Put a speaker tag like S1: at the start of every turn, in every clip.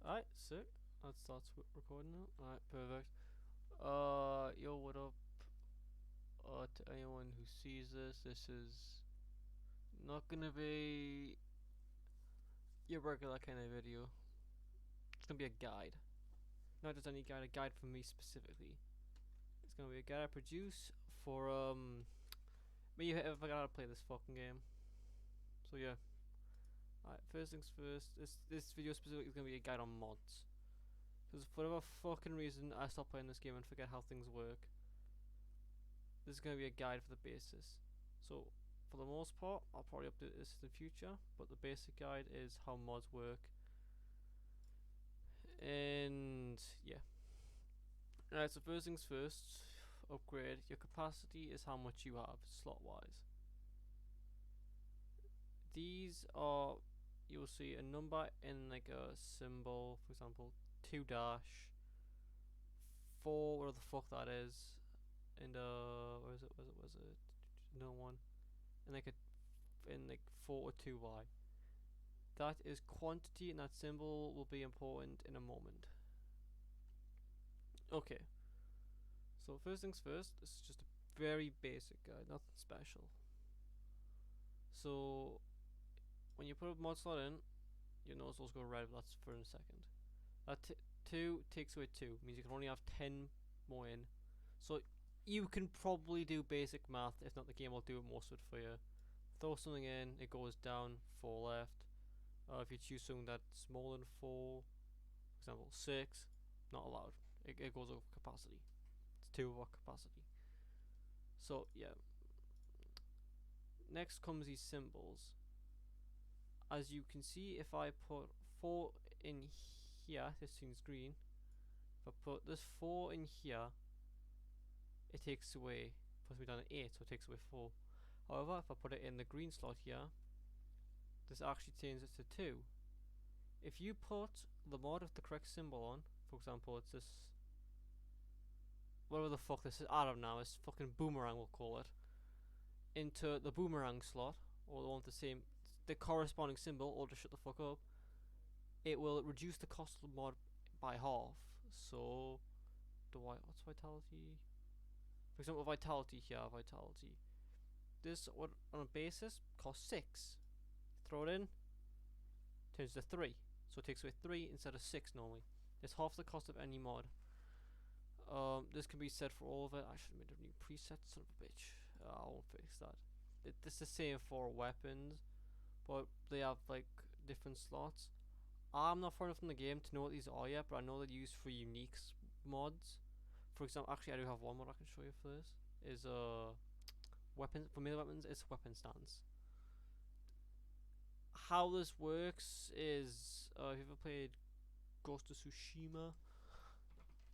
S1: Alright, sick. Let's start recording now. Alright, perfect. Yo, what up? To anyone who sees this is not gonna be your regular kind of video. It's gonna be a guide. Not just any guide, a guide from me specifically. It's gonna be a guide I produce for, me if I got to play this fucking game. So yeah. Alright, first things first, this video specifically is gonna be a guide on mods. Because for whatever fucking reason, I stopped playing this game and forget how things work. This is going to be a guide for the basis. So, for the most part, I'll probably update this in the future, but the basic guide is how mods work. And, yeah. Alright, so first things first, upgrade. Your capacity is how much you have, slot-wise. These are, you'll see a number in like a symbol, for example, 2 dash 4, whatever the fuck that is, and where is it? Was it? No one, and like in like 4 or 2y. That is quantity, and that symbol will be important in a moment. Okay. So first things first. This is just a very basic guide, nothing special. So when you put a mod slot in, your nose will go red. But that's for a second. That 2 takes away 2, means you can only have 10 more in. So you can probably do basic math, if not the game will do most of it for you. Throw something in, it goes down 4 left. If you choose something that's smaller than 4, for example 6, not allowed. It goes over capacity. It's 2 over capacity. So yeah. Next comes these symbols. As you can see, if I put 4 in here, this thing's green. If I put this 4 in here, it takes away, puts me down at 8, so it takes away 4. However, if I put it in the green slot here, this actually changes it to 2. If you put the mod with the correct symbol on, for example, it's this, whatever the fuck this is, I don't know, it's fucking boomerang we'll call it, into the boomerang slot, or the one with the corresponding symbol, or just shut the fuck up, it will reduce the cost of the mod by half. So, what's vitality? For example, vitality here, vitality. This, on a basis, costs 6. Throw it in, turns to 3. So it takes away 3 instead of 6 normally. It's half the cost of any mod. This can be set for all of it. I should have made a new preset, son of a bitch. I won't fix that. It's the same for weapons, but they have like different slots. I'm not far enough in the game to know what these are yet, but I know they're used for unique mods. For example, actually I do have one mod I can show you for this. Is weapons, for melee weapons, it's weapon stance. How this works is, if you've ever played Ghost of Tsushima,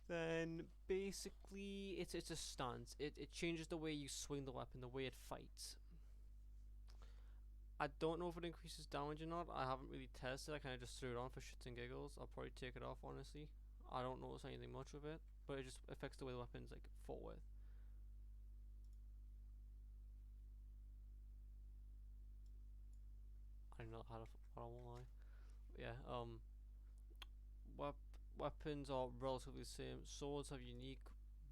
S1: then basically it's a stance. It changes the way you swing the weapon, the way it fights. I don't know if it increases damage or not. I haven't really tested. I kind of just threw it on for shits and giggles. I'll probably take it off, honestly. I don't notice anything much with it, but it just affects the way the weapon's like fought with. I don't know how to. I won't lie. Yeah. Weapons are relatively the same. Swords have unique.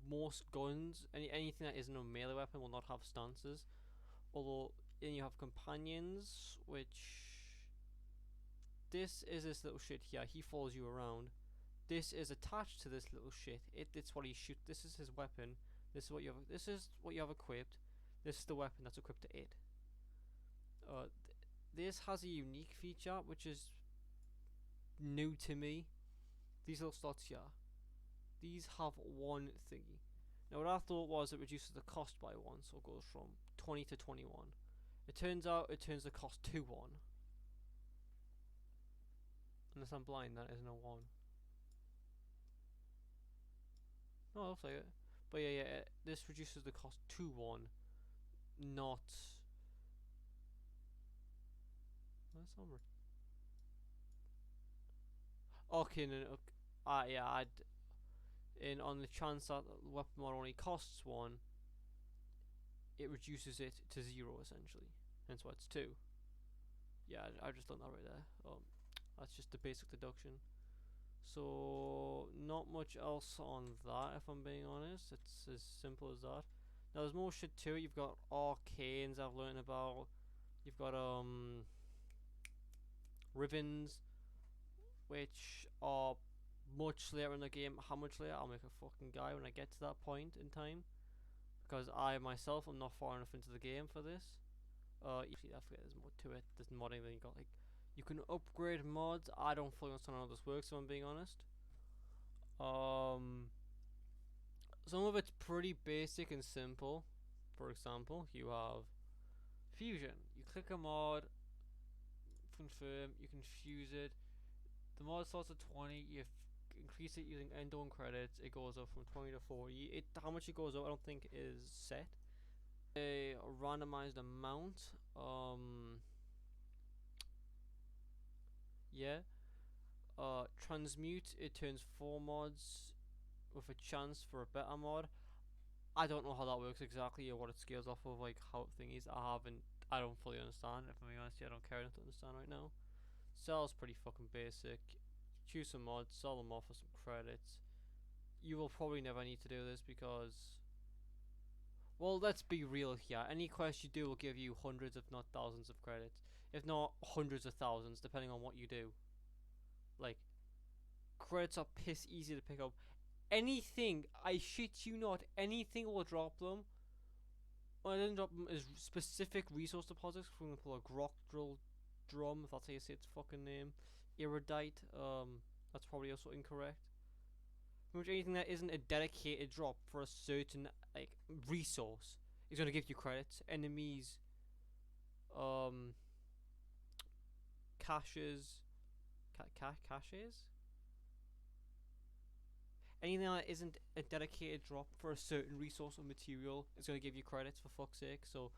S1: Most guns, anything that isn't a melee weapon, will not have stances. Although then you have companions, which this is this little shit here. He follows you around. This is attached to this little shit. It's what he shoots. This is his weapon. This is what you have. This is what you have equipped. This is the weapon that's equipped to it. This has a unique feature which is new to me. These little slots here. These have one thingy. Now what I thought was it reduces the cost by 1, so it goes from 20 to 21. It turns out it turns the cost to 1. Unless I'm blind, that isn't a 1. No, I'll say it. But yeah, this reduces the cost to 1, not. That's not. Okay, no, okay. Yeah, and on the chance that the weapon mod only costs 1, it reduces it to 0 essentially. Hence why it's 2. Yeah, I just learned that right there. That's just the basic deduction. So not much else on that, if I'm being honest. It's as simple as that. Now there's more shit to it. You've got arcanes I've learned about. You've got ribbons, which are much later in the game. How much later? I'll make a fucking guy when I get to that point in time, because I myself am not far enough into the game for this. Actually, I forget there's more to it. There's modding. Then you got like, you can upgrade mods. I don't fully understand how this works, if I'm being honest. Some of it's pretty basic and simple. For example, you have fusion. You click a mod, confirm. You can fuse it. The mod starts at 20. You increase it using endo and credits. It goes up from 20 to 40. How much it goes up, I don't think is set. A randomized amount. Yeah. Transmute. It turns 4 mods with a chance for a better mod. I don't know how that works exactly or what it scales off of, like how thing is. I don't fully understand. If I'm being honest, I don't care enough to understand right now. Sell's pretty fucking basic. Choose some mods, sell them off for some credits. You will probably never need to do this because, well, let's be real here. Any quest you do will give you hundreds, if not thousands, of credits, if not hundreds of thousands, depending on what you do. Like, credits are piss easy to pick up. Anything, I shit you not, anything will drop them. What I didn't drop them is specific resource deposits. For example, a grok drill drum, if that's how you say its fucking name. Iridite, that's probably also incorrect. Pretty much anything that isn't a dedicated drop for a certain like resource is gonna give you credits. Enemies, caches, caches. Anything that isn't a dedicated drop for a certain resource or material is going to give you credits, for fuck's sake. So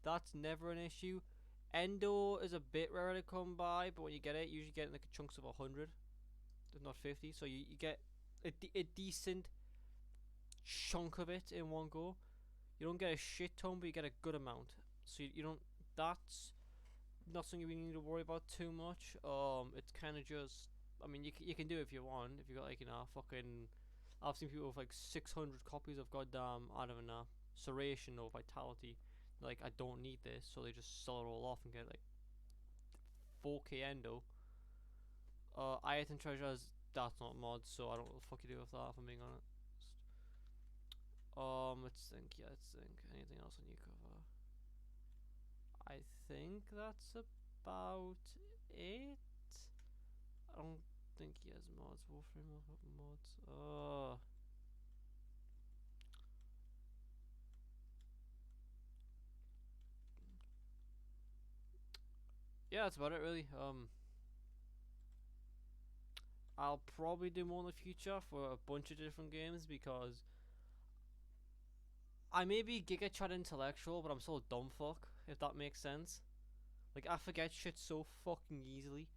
S1: that's never an issue. Endo is a bit rare to come by, but when you get it, you usually get it in like chunks of 100, if not 50. So you get a decent chunk of it in one go. You don't get a shit ton, but you get a good amount. So you don't. That's not something we need to worry about too much. It's kind of just. I mean, you can do it if you want. If you got like fucking. I've seen people with like 600 copies of goddamn, I don't know, Serration or Vitality. Like, I don't need this, so they just sell it all off and get like 4k endo. Item treasures, that's not mods, so I don't know what the fuck you do with that, if I'm being honest. Let's think. Anything else on you cover? I think that's about it. I don't think he has mods. WarFrame mods. Yeah, that's about it really. I'll probably do more in the future for a bunch of different games because I may be Giga Chat intellectual, but I'm still a dumb fuck, if that makes sense. Like, I forget shit so fucking easily.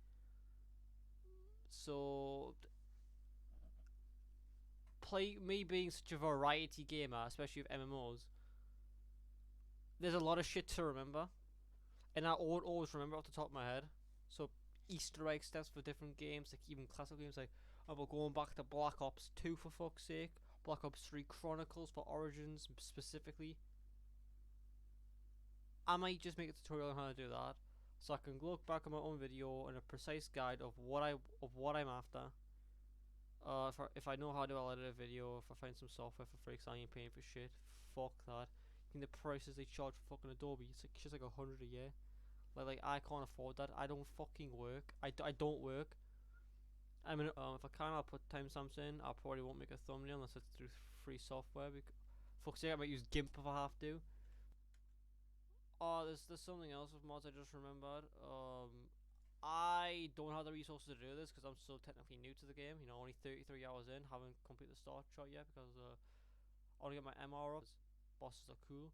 S1: So, me being such a variety gamer, especially with MMOs, there's a lot of shit to remember, and I won't always remember off the top of my head. So, Easter egg steps for different games, like even classic games, like about going back to Black Ops 2 for fuck's sake, Black Ops 3 Chronicles for Origins specifically. I might just make a tutorial on how to do that, so I can look back on my own video and a precise guide of what I'm after. If I know how to edit a video, if I find some software for free, 'cause I ain't paying for shit. Fuck that. I think the prices they charge for fucking Adobe, it's like just like 100 a year. Like I can't afford that. I don't fucking work. I don't work. I mean, if I can, I'll put timestamps in. I probably won't make a thumbnail unless it's through free software. Fuck's sake, I might use GIMP if I have to. Oh, there's something else with mods I just remembered. I don't have the resources to do this because I'm still technically new to the game. You know, only 33 hours in, haven't completed the start shot yet because I want to get my MR up. Bosses are cool.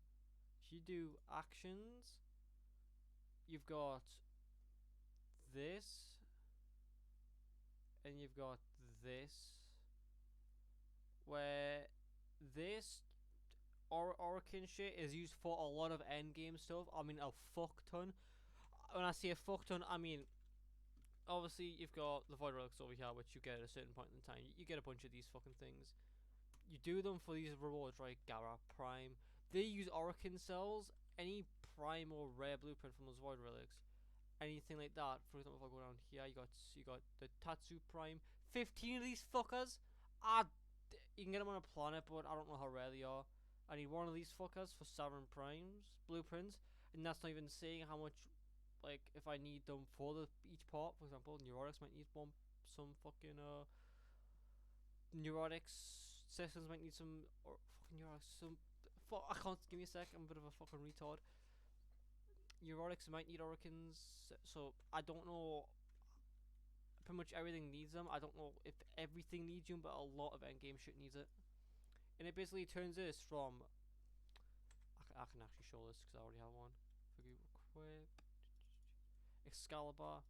S1: If you do actions, you've got this, and you've got this, where this Orakin shit is used for a lot of endgame stuff. I mean, a fuck ton. When I say a fuck ton, I mean obviously you've got the void relics over here, which you get at a certain point in time. You get a bunch of these fucking things. You do them for these rewards, right? Gara Prime. They use Orokin cells. Any prime or rare blueprint from those void relics, anything like that. For example, if I go down here, you got the Tatsu Prime. 15 of these fuckers. You can get them on a planet, but I don't know how rare they are. I need one of these fuckers for 7 primes blueprints, and that's not even saying how much. Like, if I need them for each part, for example, Neurotics might need some fucking Neurotics systems might need some, or fucking Neurotics, I can't, give me a sec, I'm a bit of a fucking retard. Neurotics might need Oricans, so I don't know. Pretty much everything needs them. I don't know if everything needs them, but a lot of endgame shit needs it. And it basically turns this from. I can actually show this because I already have one. Equip. Excalibur.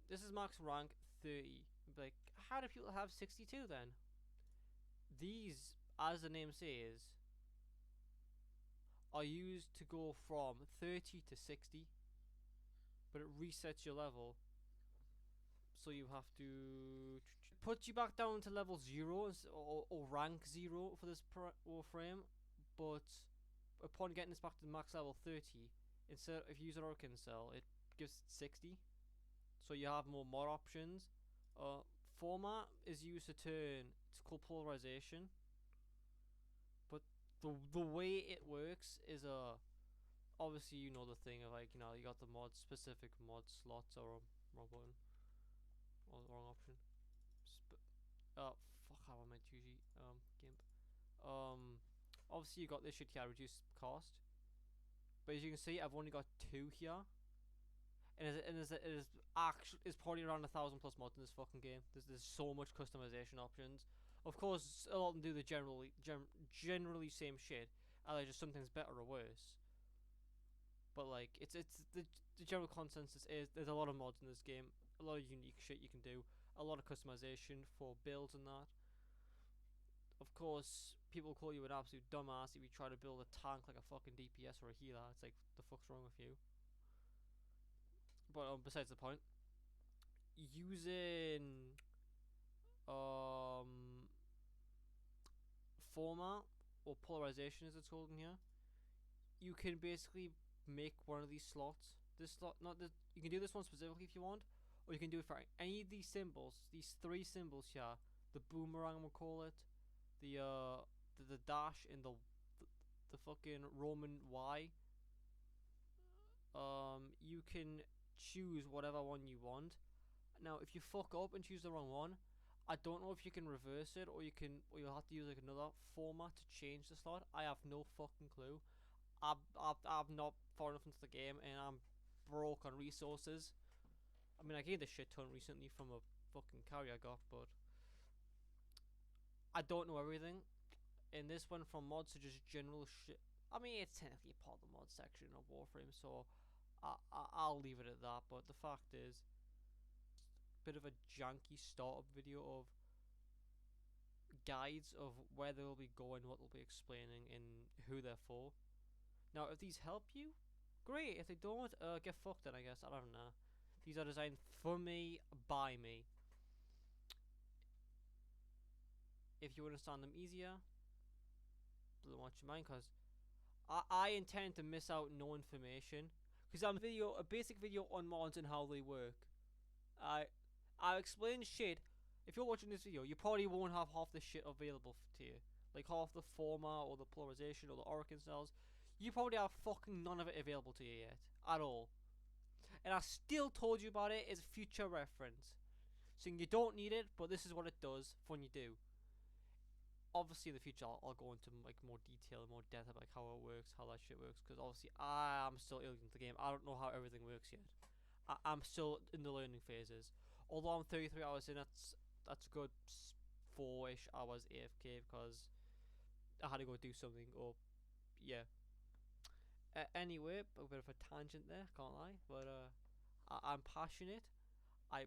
S1: This is max rank 30. Like, how do people have 62 then? These, as the name says, are used to go from 30 to 60, but it resets your level. So you have to put you back down to level 0 or rank 0 for this WarFrame, but upon getting this back to max level 30, instead if you use an Orokin cell, it gives 60. So you have more mod options. Format is used to turn. It's called polarization. But the way it works is obviously you know the thing of, like, you know, you got the mod specific mod slots, or wrong button, or the wrong option. Fuck, how am I 2G gimp? Obviously you got this shit here, reduced cost. But as you can see, I've only got 2 here. And it's probably around 1,000 plus mods in this fucking game. There's so much customization options. Of course, a lot of them do the generally same shit, either just something's better or worse. But like, it's the general consensus is there's a lot of mods in this game, a lot of unique shit you can do, a lot of customization for builds and that. Of course, people call you an absolute dumbass if you try to build a tank like a fucking DPS or a healer. It's like, the fuck's wrong with you? But besides the point, using format or polarization, as it's called in here, you can basically make one of these slots. This slot, you can do this one specifically if you want, or you can do it for any of these symbols. These 3 symbols here: the boomerang, we'll call it, the dash, and the fucking Roman Y. You can choose whatever one you want. Now, if you fuck up and choose the wrong one, I don't know if you can reverse it, or you'll have to use like another format to change the slot. I have no fucking clue. I'm not far enough into the game, and I'm broke on resources. I mean, I gained a shit ton recently from a fucking carry I got, but I don't know everything. And this went from mods to just general shit. I mean, it's technically part of the mod section of WarFrame, so I'll leave it at that. But the fact is, bit of a janky startup video of guides of where they'll be going, what they'll be explaining, and who they're for. Now, if these help you, great. If they don't, get fucked then, I guess. I don't know. These are designed for me, by me. If you understand them easier, don't watch your mind, because I intend to miss out no information. Because I'm a basic video on mods and how they work. I explain shit. If you're watching this video, you probably won't have half the shit available to you. Like half the format, or the polarization, or the Orokin cells. You probably have fucking none of it available to you yet. At all. And I still told you about it as a future reference. So you don't need it, but this is what it does for when you do. Obviously in the future I'll go into like more detail and more depth about like how it works, how that shit works, because obviously I'm still early into the game. I don't know how everything works yet. I'm still in the learning phases. Although I'm 33 hours in, that's a good 4-ish hours AFK because I had to go do something, or yeah. Anyway, a bit of a tangent there, can't lie, but I'm passionate. I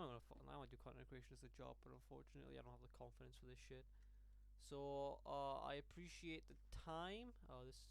S1: don't know, I want to do content creation as a job, but unfortunately I don't have the confidence for this shit. So I appreciate the time. This